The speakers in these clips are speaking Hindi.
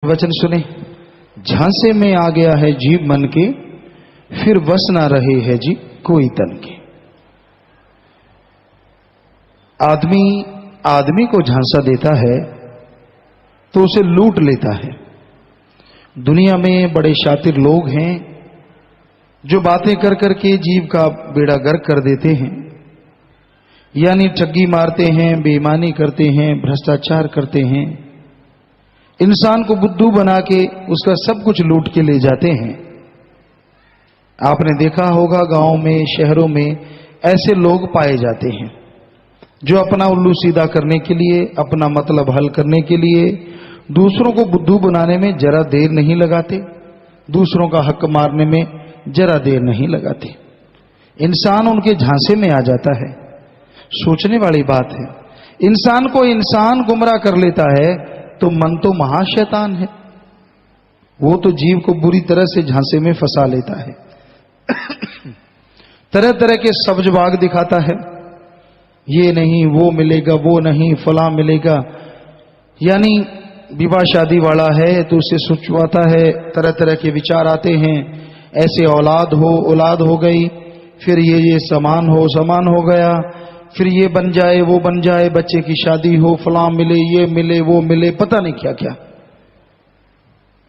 वचन सुने। झांसे में आ गया है जीव मन के, फिर वस ना रहे है जी कोई तन के। आदमी को झांसा देता है तो उसे लूट लेता है। दुनिया में बड़े शातिर लोग हैं जो बातें कर करके जीव का बेड़ा गर्क कर देते हैं, यानी ठगी मारते हैं, बेईमानी करते हैं, भ्रष्टाचार करते हैं, इंसान को बुद्धू बना के उसका सब कुछ लूट के ले जाते हैं। आपने देखा होगा गांव में, शहरों में ऐसे लोग पाए जाते हैं जो अपना उल्लू सीधा करने के लिए, अपना मतलब हल करने के लिए दूसरों को बुद्धू बनाने में जरा देर नहीं लगाते, दूसरों का हक मारने में जरा देर नहीं लगाते। इंसान उनके झांसे में आ जाता है। सोचने वाली बात है, इंसान को इंसान गुमराह कर लेता है तो मन तो महाशैतान है, वो तो जीव को बुरी तरह से झांसे में फंसा लेता है। तरह तरह के सब्ज बाग दिखाता है, ये नहीं वो मिलेगा, वो नहीं फला मिलेगा, यानी विवाह शादी वाला है तो उसे सोचवाता है, तरह तरह के विचार आते हैं, ऐसे औलाद हो गई, फिर ये समान हो गया, फिर ये बन जाए वो बन जाए, बच्चे की शादी हो, फला मिले, ये मिले, वो मिले, पता नहीं क्या क्या।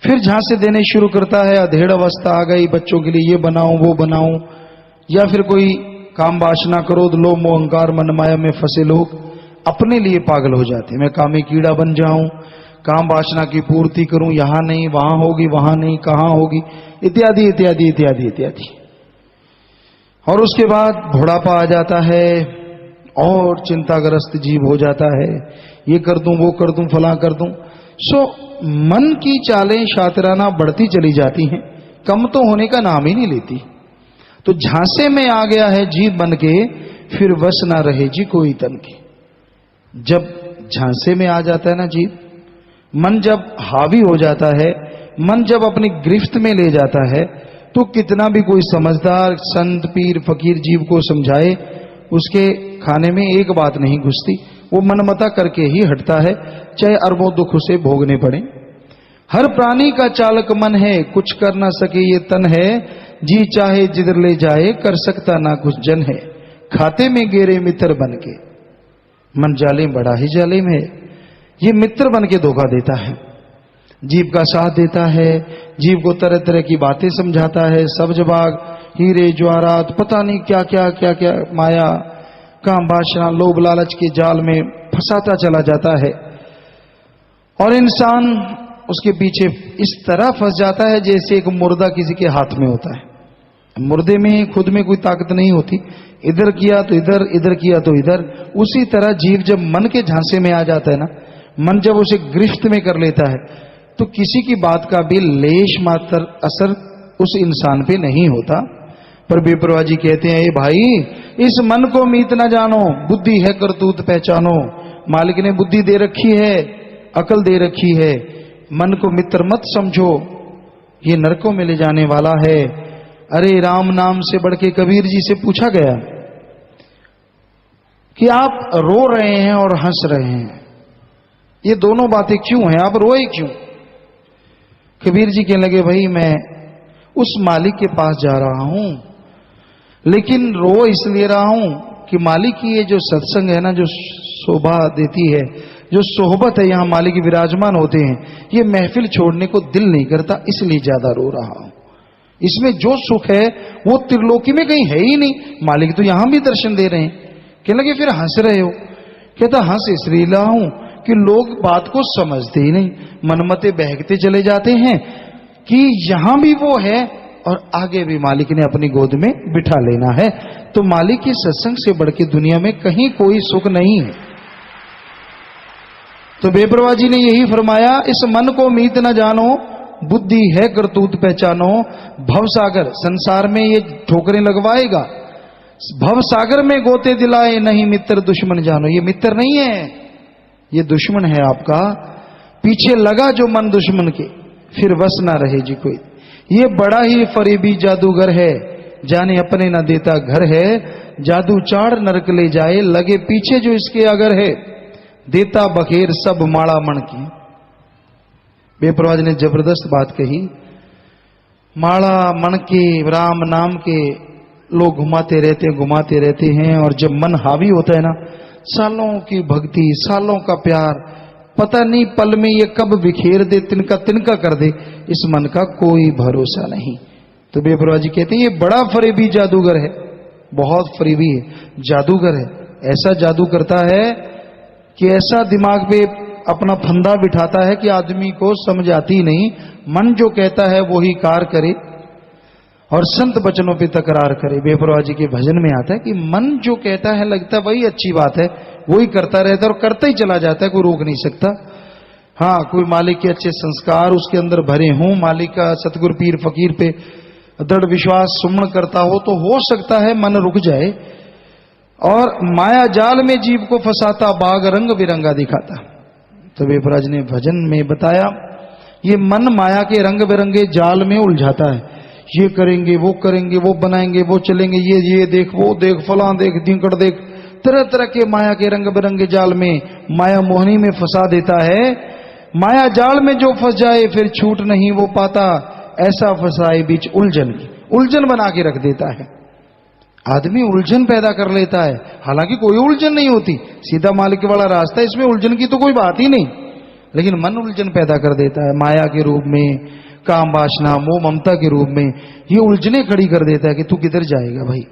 फिर झांसे देने शुरू करता है, अधेड़ अवस्था आ गई, बच्चों के लिए ये बनाऊं वो बनाऊं, या फिर कोई काम वासना क्रोध लोभ मोह अहंकार मन माया में फंसे लोग अपने लिए पागल हो जाते। मैं कामी कीड़ा बन जाऊं, काम वासना की पूर्ति करूं, यहां नहीं वहां होगी, वहां नहीं कहां होगी, इत्यादि इत्यादि इत्यादि इत्यादि। और उसके बाद बुढ़ापा आ जाता है और चिंताग्रस्त जीव हो जाता है, ये कर दूं वो कर दूं फला कर दूं। सो मन की चालें शातिराना बढ़ती चली जाती हैं, कम तो होने का नाम ही नहीं लेती। तो झांसे में आ गया है जीव बन के, फिर वश ना रहे जी कोई तन के। जब झांसे में आ जाता है ना जीव, मन जब हावी हो जाता है, मन जब अपनी गिरफ्त में ले जाता है, तो कितना भी कोई समझदार संत पीर फकीर जीव को समझाए, उसके खाने में एक बात नहीं घुसती, वो मनमता करके ही हटता है, चाहे अरबों दुख उसे भोगने पड़े। हर प्राणी का चालक मन है, कुछ कर ना सके ये तन है, जी चाहे जिधर ले जाए कर सकता ना कुछ जन है। खाते में गेरे मित्र बन के, मन जालिम बड़ा ही जालिम है, ये मित्र बन के धोखा देता है, जीव का साथ देता है, जीव को तरह तरह की बातें समझाता है, सब्ज बाग हीरे ज्वारात पता नहीं क्या क्या क्या क्या माया काम वासना लोभ लालच के जाल में फंसाता चला जाता है। और इंसान उसके पीछे इस तरह फंस जाता है जैसे एक मुर्दा किसी के हाथ में होता है। मुर्दे में खुद में कोई ताकत नहीं होती, इधर किया तो इधर, इधर किया तो इधर। उसी तरह जीव जब मन के झांसे में आ जाता है ना, मन जब उसे गिरफ्त में कर लेता है, तो किसी की बात का भी लेश मात्र असर उस इंसान पे नहीं होता। पर बेपरवाह जी कहते हैं, ए भाई इस मन को मीत ना जानो, बुद्धि है करतूत पहचानो। मालिक ने बुद्धि दे रखी है, अकल दे रखी है, मन को मित्र मत समझो, ये नरकों में ले जाने वाला है। अरे राम नाम से बढ़ के कबीर जी से पूछा गया कि आप रो रहे हैं और हंस रहे हैं, ये दोनों बातें क्यों हैं, आप रोए क्यों? कबीर जी कहने लगे, भाई मैं उस मालिक के पास जा रहा हूं, लेकिन रो इसलिए रहा हूं कि मालिक की ये जो सत्संग है ना, जो शोभा देती है, जो सोहबत है, यहां मालिक विराजमान होते हैं, ये महफिल छोड़ने को दिल नहीं करता, इसलिए ज्यादा रो रहा हूं। इसमें जो सुख है वो त्रिलोकी में कहीं है ही नहीं, मालिक तो यहां भी दर्शन दे रहे हैं। कहने लगे, फिर हंस रहे हो? कहता, हंस इसलिए रहा हूं कि लोग बात को समझते ही नहीं, मनमते बहकते चले जाते हैं कि यहां भी वो है और आगे भी मालिक ने अपनी गोद में बिठा लेना है। तो मालिक के सत्संग से बढ़ के दुनिया में कहीं कोई सुख नहीं है। तो बेपरवाह जी ने यही फरमाया, इस मन को मीत न जानो, बुद्धि है करतूत पहचानो। भवसागर, संसार में ये ठोकरें लगवाएगा, भवसागर में गोते दिलाए, नहीं मित्र दुश्मन जानो। ये मित्र नहीं है, ये दुश्मन है आपका। पीछे लगा जो मन दुश्मन के, फिर वस ना रहे जी कोई। ये बड़ा ही फरेबी जादूगर है, जाने अपने ना देता घर है। जादू चाड़ नरक ले जाए, लगे पीछे जो इसके अगर है, देता बखेर सब माड़ा मन की। बेपरवाह जी ने जबरदस्त बात कही। माला मन के राम नाम के लोग घुमाते रहते हैं, और जब मन हावी होता है ना, सालों की भक्ति, सालों का प्यार, पता नहीं पल में ये कब बिखेर दे, तिनका तिनका कर दे, इस मन का कोई भरोसा नहीं। तो बेपरवाह जी कहते हैं ये बड़ा फरेबी जादूगर है, बहुत फरेबी है, जादूगर है। ऐसा जादू करता है कि ऐसा दिमाग पे अपना फंदा बिठाता है कि आदमी को समझ आती नहीं। मन जो कहता है वो ही कार करे और संत वचनों पे तकरार करे। बेपरवाह जी के भजन में आता है कि मन जो कहता है लगता है वही अच्छी बात है, वही करता रहता है और करता ही चला जाता है, कोई रोक नहीं सकता। हाँ, कोई मालिक के अच्छे संस्कार उसके अंदर भरे हों, मालिक का सतगुरु पीर फकीर पे दृढ़ विश्वास सुमन करता हो, तो हो सकता है मन रुक जाए और माया जाल में जीव को फंसाता बाग रंग बिरंगा दिखाता। तो बेपरवाह जी ने भजन में बताया ये मन माया के रंग बिरंगे जाल में उलझाता है। ये करेंगे, वो बनाएंगे, वो चलेंगे, ये देख, वो देख, फलां देख, दींकड़ देख, तरह तरह के माया के रंग बिरंगे जाल में, माया मोहनी में फंसा देता है। माया जाल में जो फंस जाए फिर छूट नहीं वो पाता, ऐसा फंसाए बीच उलझन की, उलझन बना के रख देता है। आदमी उलझन पैदा कर लेता है, हालांकि कोई उलझन नहीं होती, सीधा मालिक वाला रास्ता, इसमें उलझन की तो कोई बात ही नहीं, लेकिन मन उलझन पैदा कर देता है। माया के रूप में, काम वासना, मोह ममता के रूप में ये उलझने खड़ी कर देता है कि तू किधर जाएगा भाई,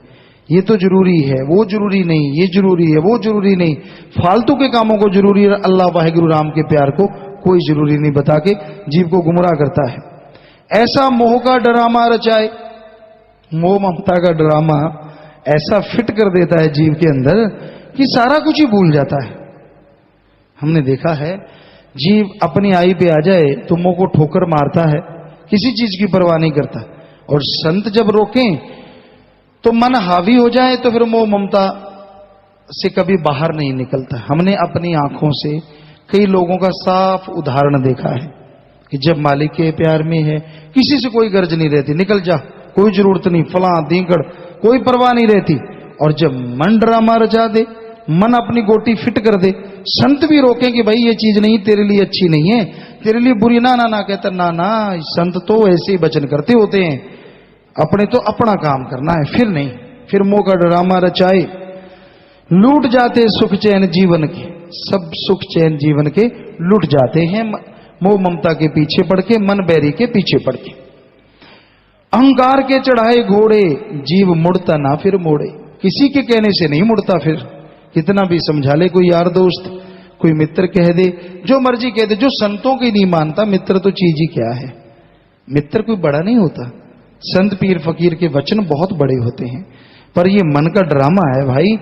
ये तो जरूरी है, वो जरूरी नहीं, ये जरूरी है, वो जरूरी नहीं, फालतू के कामों को जरूरी है, अल्लाह वाहिगुरु राम के प्यार को कोई जरूरी नहीं बता के जीव को गुमराह करता है। ऐसा मोह का ड्रामा रचाए, मोह ममता का ड्रामा ऐसा फिट कर देता है जीव के अंदर कि सारा कुछ ही भूल जाता है। हमने देखा है जीव अपनी आई पे आ जाए तो मोह को ठोकर मारता है, किसी चीज की परवाह नहीं करता, और संत जब रोकें तो मन हावी हो जाए तो फिर मोह ममता से कभी बाहर नहीं निकलता। हमने अपनी आंखों से कई लोगों का साफ उदाहरण देखा है कि जब मालिक के प्यार में है किसी से कोई गर्ज नहीं रहती, निकल जा, कोई जरूरत नहीं, फलां दींकड़, कोई परवाह नहीं रहती। और जब मन ड्रामा रचा दे, मन अपनी गोटी फिट कर दे, संत भी रोके कि भाई ये चीज नहीं, तेरे लिए अच्छी नहीं है, तेरे लिए बुरी, ना ना ना, कहता ना ना, संत तो ऐसे ही वचन करते होते हैं, अपने तो अपना काम करना है, फिर नहीं, फिर मोह का ड्रामा रचाए। लूट जाते सुख चैन जीवन के, सब सुख चैन जीवन के लूट जाते हैं मोह ममता के पीछे पड़ के, मन बैरी के पीछे पड़ के। अहंकार के चढ़ाए घोड़े, जीव मुड़ता ना फिर मोड़े, किसी के कहने से नहीं मुड़ता, फिर कितना भी समझा ले कोई यार दोस्त, कोई मित्र कह दे, जो मर्जी कह दे, जो संतों की नहीं मानता, मित्र तो चीज ही क्या है, मित्र कोई बड़ा नहीं होता। संत पीर फकीर के वचन बहुत बड़े होते हैं, पर ये मन का ड्रामा है भाई,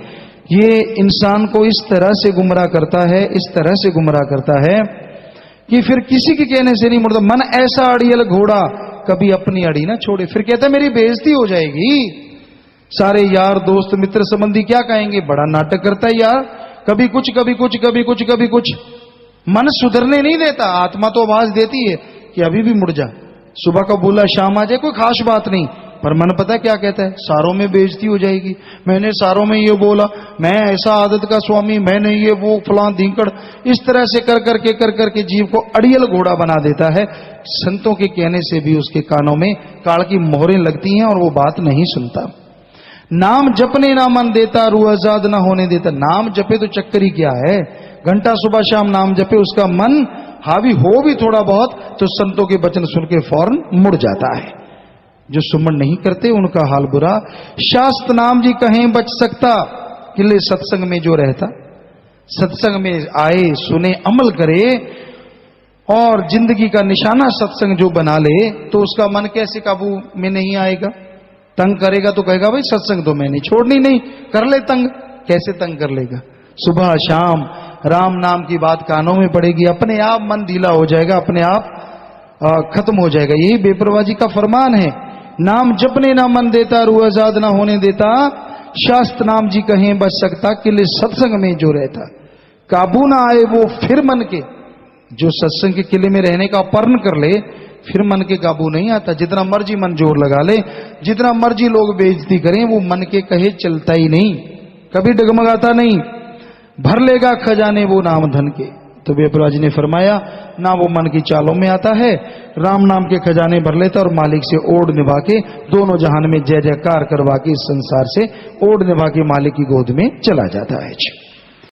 ये इंसान को इस तरह से गुमराह करता है, इस तरह से गुमराह करता है कि फिर किसी के कहने से नहीं मुड़ता। मन ऐसा अड़ियल घोड़ा कभी अपनी अड़ी ना छोड़े, फिर कहता है मेरी बेइज्जती हो जाएगी, सारे यार दोस्त मित्र संबंधी क्या कहेंगे, बड़ा नाटक करता है यार, कभी कुछ कभी कुछ, कभी कुछ कभी कुछ। मन सुधरने नहीं देता, आत्मा तो आवाज देती है कि अभी भी मुड़ जा, सुबह का बोला शाम आ जाए, कोई खास बात नहीं, पर मन पता है क्या कहता है, सारों में बेइज्जती हो जाएगी, मैंने सारों में ये बोला, मैं ऐसा आदत का स्वामी, मैंने ये वो फलां दींकड़, इस तरह से कर करके जीव को अड़ियल घोड़ा बना देता है। संतों के कहने से भी उसके कानों में काल की मोहरें लगती हैं और वो बात नहीं सुनता। नाम जपने ना मन देता, रूह आजाद ना होने देता। नाम जपे तो चक्कर ही क्या है, घंटा सुबह शाम नाम जपे, उसका मन हावी हो भी थोड़ा बहुत तो संतों के वचन सुन के फौरन मुड़ जाता है। जो सुमन नहीं करते उनका हाल बुरा। शास्त्र नाम जी कहें बच सकता, किले सत्संग में जो रहता, सत्संग में आए सुने अमल करे और जिंदगी का निशाना सत्संग जो बना ले, तो उसका मन कैसे काबू में नहीं आएगा। तंग करेगा तो कहेगा भाई सत्संग तो मैंने छोड़नी नहीं, कर ले तंग, कैसे तंग कर लेगा। सुबह शाम राम नाम की बात कानों में पड़ेगी, अपने आप मन ढीला हो जाएगा, अपने आप खत्म हो जाएगा। यही बेपरवाह जी का फरमान है, नाम जपने ना मन देता, रूह आजाद ना होने देता, शास्त्र नाम जी कहें बच सकता, किले सत्संग में जो रहता। काबू ना आए वो फिर मन के, जो सत्संग के किले में रहने का अपहरण कर ले, फिर मन के काबू नहीं आता। जितना मर्जी मन जोर लगा ले, जितना मर्जी लोग बेइज्जती करें, वो मन के कहे चलता ही नहीं, कभी डगमगाता नहीं। भर लेगा खजाने वो नाम धन के, तो बेबुला जी ने फरमाया, ना वो मन की चालों में आता है, राम नाम के खजाने भर लेता और मालिक से ओढ़ निभा के दोनों जहान में जय जयकार करवा के इस संसार से ओढ़ निभा के मालिक की गोद में चला जाता है।